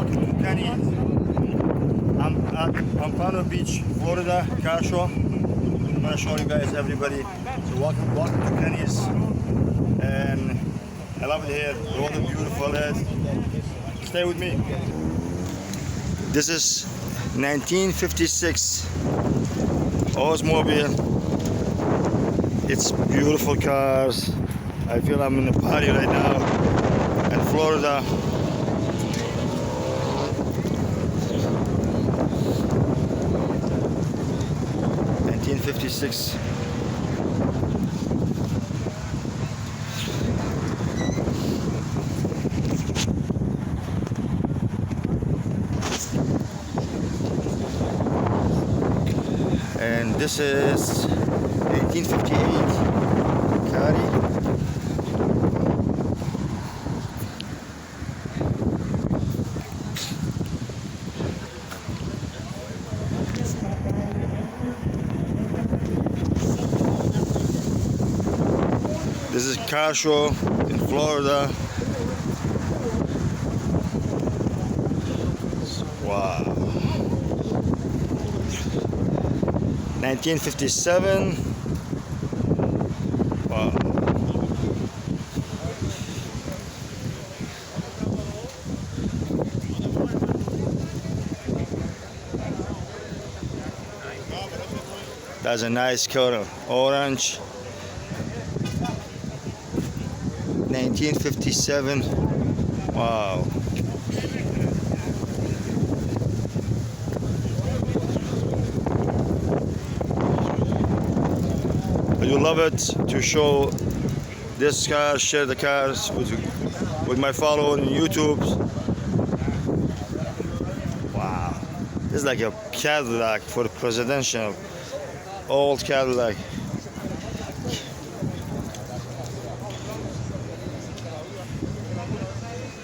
welcome to Kenny. I'm at Pompano Beach, Florida, car show. I'm gonna show you guys everybody. So welcome to Kenny's. And I love it here. The water beautiful is. Stay with me. This is 1956 Oldsmobile. It's beautiful cars. I feel I'm in a party right now in Florida. '56. And this is 1858 Caddy. This is a car show in Florida. Wow. 1957. Wow. That's a nice color, orange. 1957. Wow. You love it to show this car, share the cars with my followers on YouTube. Wow. This is like a Cadillac for the presidential. Old Cadillac.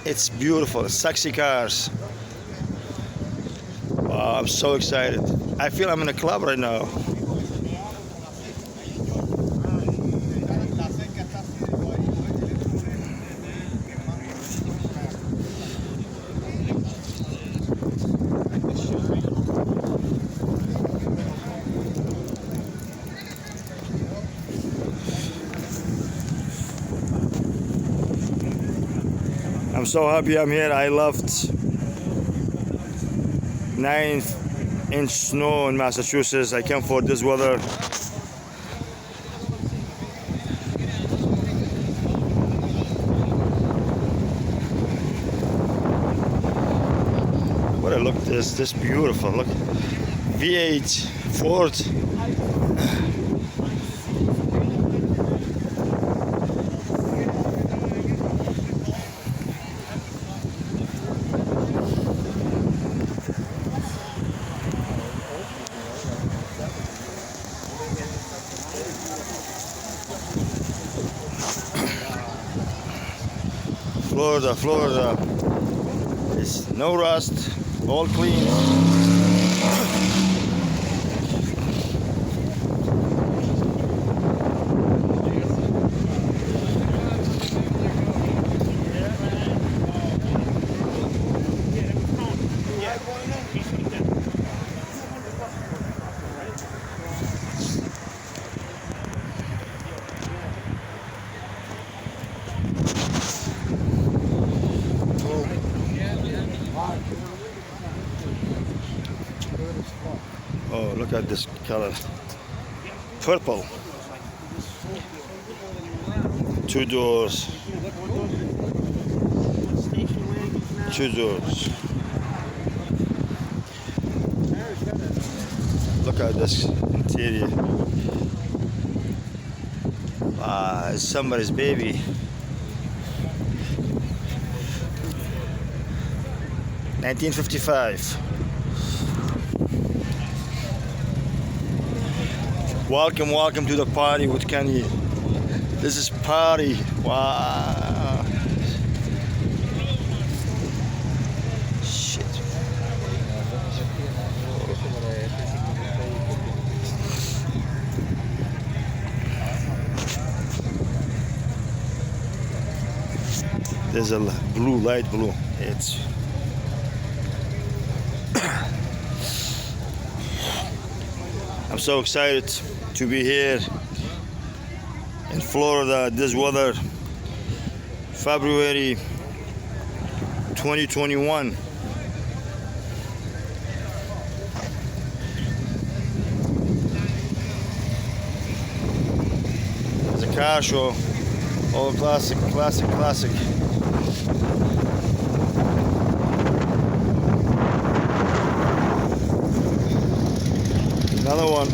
It's beautiful, sexy cars. Wow, I'm so excited. I feel I'm in a club right now. I'm so happy I'm here. I left 9-inch snow in Massachusetts. I came for this weather. What a look! This beautiful. Look, V8 Ford. Florida. It's no rust, all clean. Oh, look at this color. Purple. 2 doors. 2 doors. Look at this interior. Ah, it's somebody's baby. $19.55. Welcome to the party with Kenny. This is party. Wow. Shit. There's a blue, light blue. It's I'm so excited to be here in Florida. This weather, February 2021. It's a car show. All classic. Another one.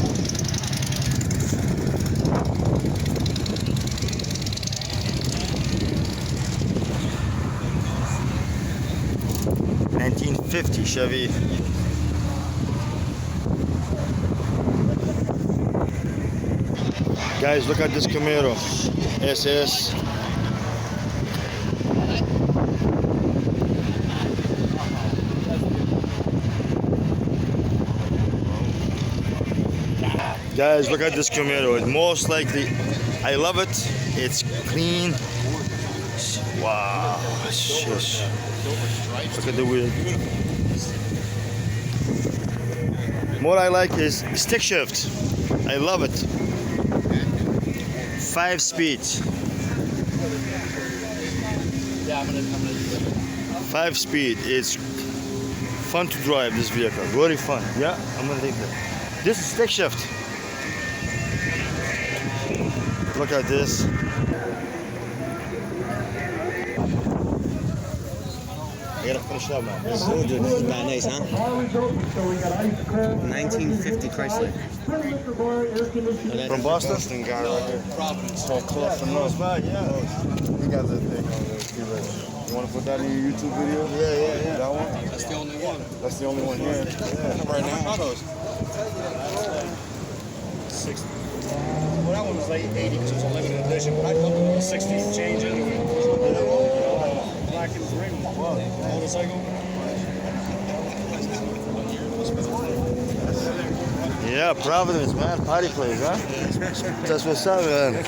'50 Chevy. Guys, look at this Camaro SS. Guys, look at this Camaro. It's most likely, I love it. It's clean. Wow. Shush. Look at the wheel. What I like is stick shift. I love it. 5 speed. 5 speed. It's fun to drive this vehicle. Very fun. Yeah, I'm gonna take that. This is stick shift. Look at this. I gotta finish it up, man. This is not nice, huh? 1950 Chrysler. From Boston? Boston guy right here. Providence. Called Club from Close by, yeah. He got that thing on there. You want to put that in your YouTube video? Yeah. That one? That's the only one. That's the only one here. Right now. 60. Well, that one was late 80 because it was a limited edition, but I thought it was 60 change anyway. Black and green. Motorcycle. Yeah, Providence, man. Party place, huh? That's what's up, man.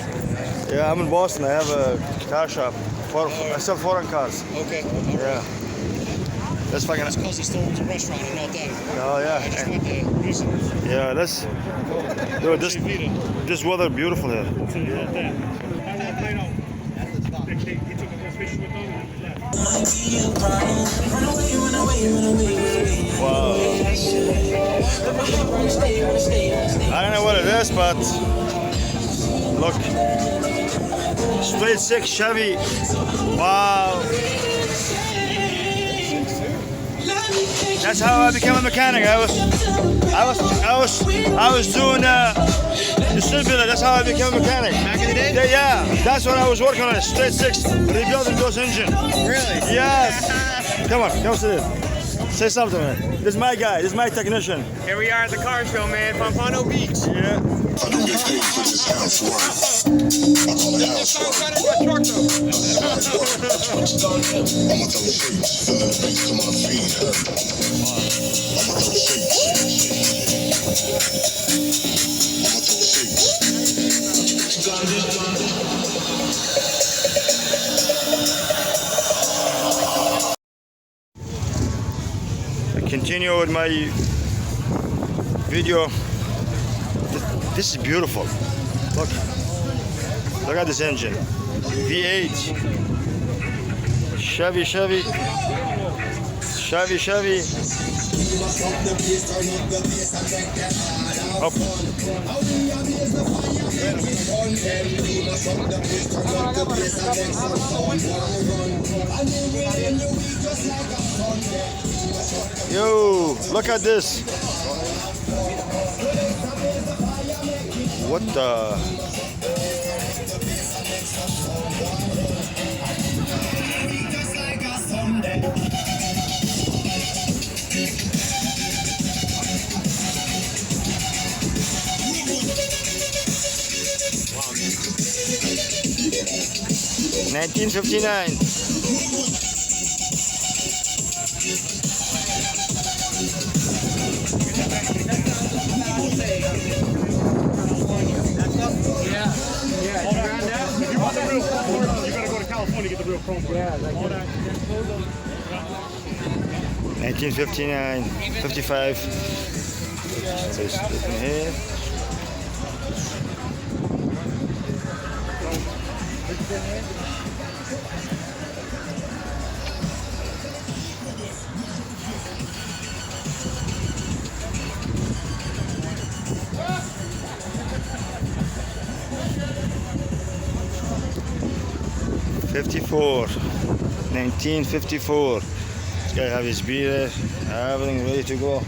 Yeah, I'm in Boston. I have a car shop. I sell foreign cars. Okay. Yeah. That's fucking. That's because he still owns a restaurant in North End. Oh I just yeah. went there recently. Yeah, that's. Dude, this weather beautiful here. Wow. I don't know what it is, but look. Straight 6 Chevy. Wow. That's how I became a mechanic. I was doing distributor. That's how I became a mechanic. Back in the day? Yeah. That's what I was working on. Straight 6, rebuilding those engine. Really? Yes. Come on, come sit in. Say something, man. This is my guy. This is my technician. Here we are at the car show, man. Pompano Beach. Yeah. I don't get paid for this housework. I call it housework. Sounds better than my truck, though. I'ma throw shapes, feeling the bass to my feet. I'ma throw shapes. I'ma throw shapes. I continue with my video. This is beautiful. Look at this engine. V8. Chevy. Up. Yo, look at this. What the? Wow. 1959. If you want the real chrome, you gotta go to California to get the real chrome. Yeah, like all that. 1959, 55. So it's in here. '54, 1954. This guy have his beer, everything ready to go.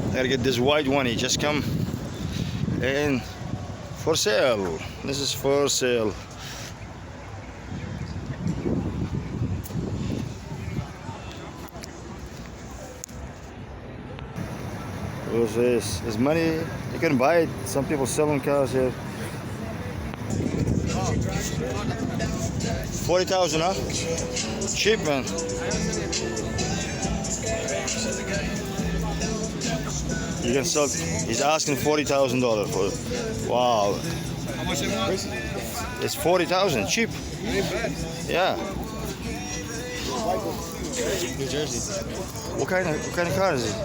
I gotta get this white one. He just come in for sale. This is for sale. What's this? Is money? You can buy it. Some people selling cars here. 40,000, huh? Cheap, man. You can sell. He's asking $40,000 for it. Wow. How much it was? It's 40,000. Cheap. Yeah. New Jersey. What kind of car is it?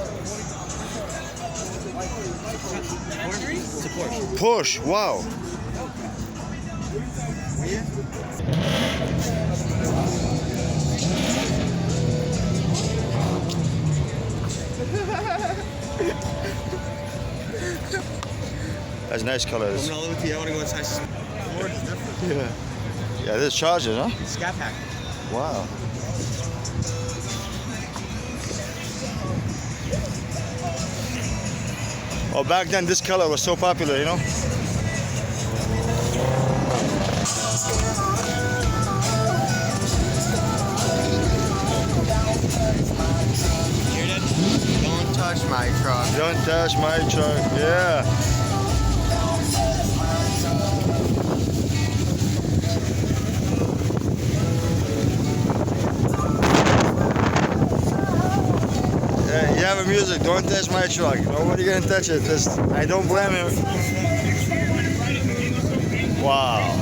It's a Porsche. Porsche. Wow. That's nice colors. I'm gonna live with you. I wanna go inside. Ford is different. Yeah. Yeah, this Charger, huh? Scat Pack. Wow. Oh, back then this color was so popular, you know? Hear that? Don't touch my truck. Don't touch my truck. Yeah. You have a music, don't touch my truck. Nobody gonna touch it. Just, I don't blame him. Wow.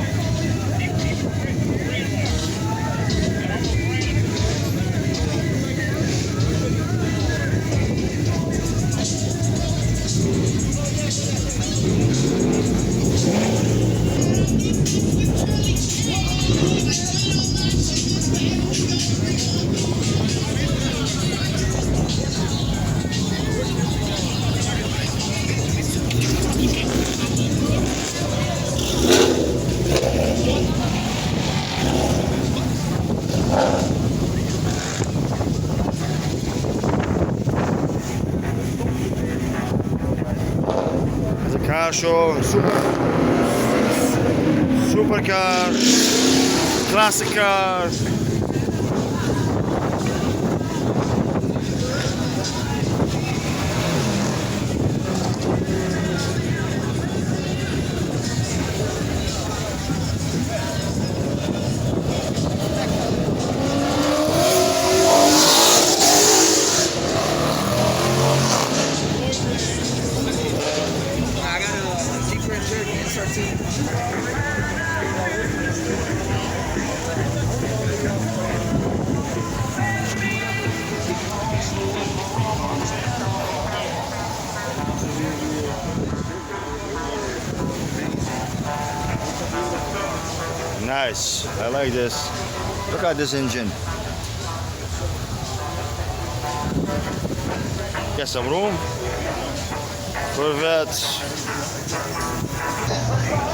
It's a car show, supercar, classic cars. I got a Jeep Grand Cherokee SRT. Nice, I like this. Look at this engine. Get some room. Corvette.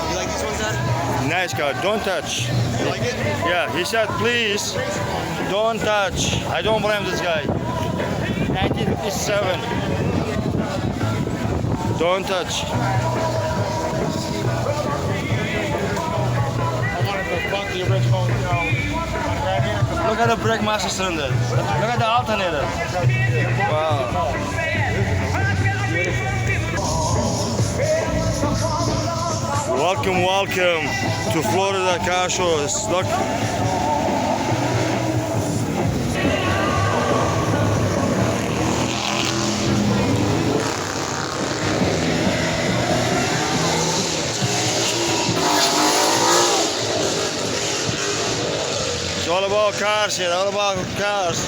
You like these ones, Dad? Nice car, don't touch. You like it? Yeah, he said please don't touch. I don't blame this guy. 1957. Don't touch. I wanted to bump the original, you know, right here. Look at the brake master cylinder. Look at the alternator. Wow. Welcome, welcome to Florida car shows. Look. It's all about cars here, all about cars.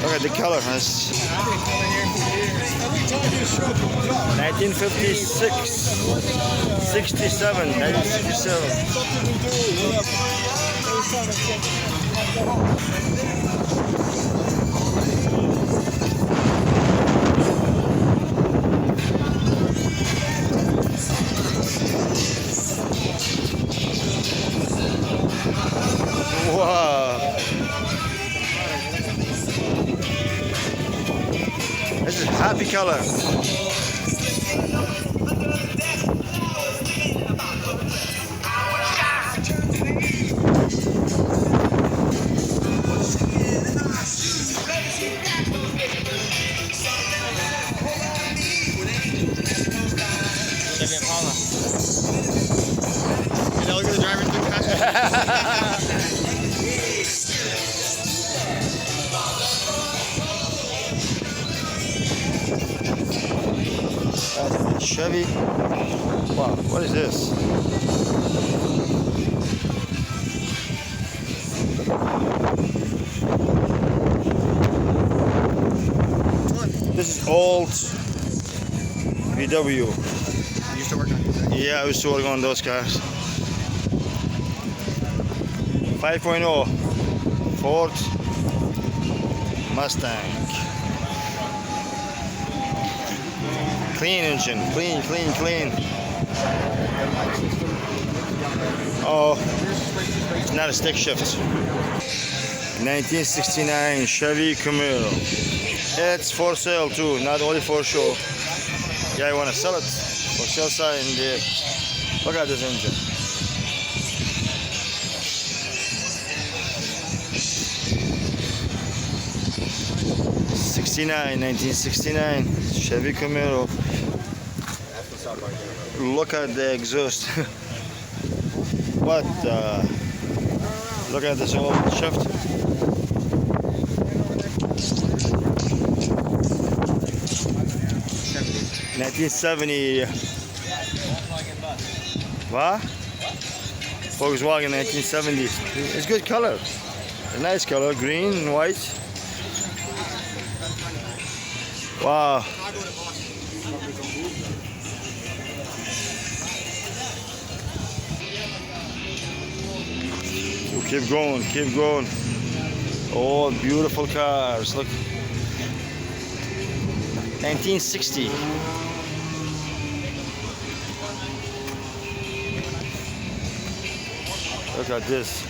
Look at the color. It's 1956, 67, 1967. Wow. This is happy color. You know, look at the driver through Chevy. Wow, what is this? This is old VW. You used to work on it. Yeah, I used to work on those cars. 5.0 Ford Mustang. Clean engine, clean, clean, clean. Oh, it's not a stick shift. 1969 Chevy Camaro. It's for sale too, not only for show. Yeah, I want to sell it for sale sign there. Look at this engine. '69, 1969 Chevy Camaro. Look at the exhaust. What? Look at this old shift. '70. What? Volkswagen 1970. It's good color. A nice color, green and white. Wow. Keep going, keep going. All beautiful cars. Look. 1960. Look at this.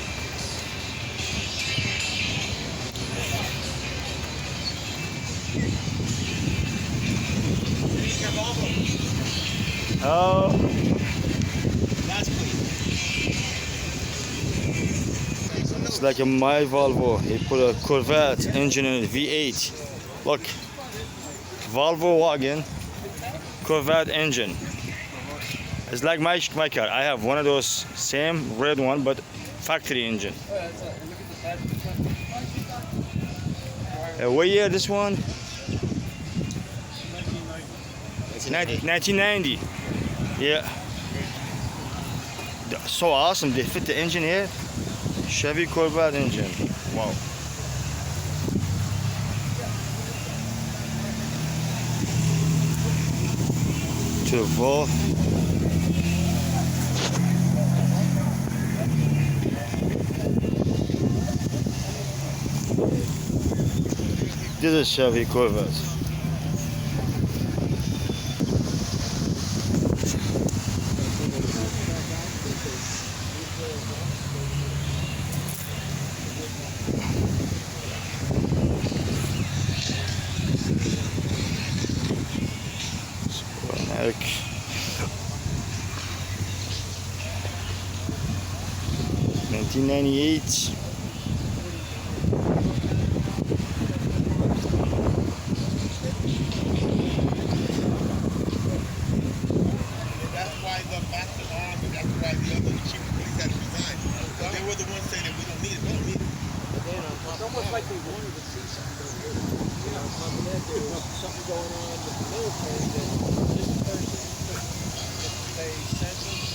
Oh. It's like a my Volvo. He put a Corvette engine in it, V8. Look. Volvo wagon, Corvette engine. It's like my car. I have one of those same red one, but factory engine. What year this one? 1990. Yeah. So awesome. They fit the engine here. Chevy Corvette engine. Wow. To the Volvo. This is Chevy Corvette. Automatic. 1998. by the other chief of police had to resign. But they were the ones saying that we don't need it. We don't need it. It's almost like they wanted to see something go here. You know, something that there was something going on with the military that this person, if they sent them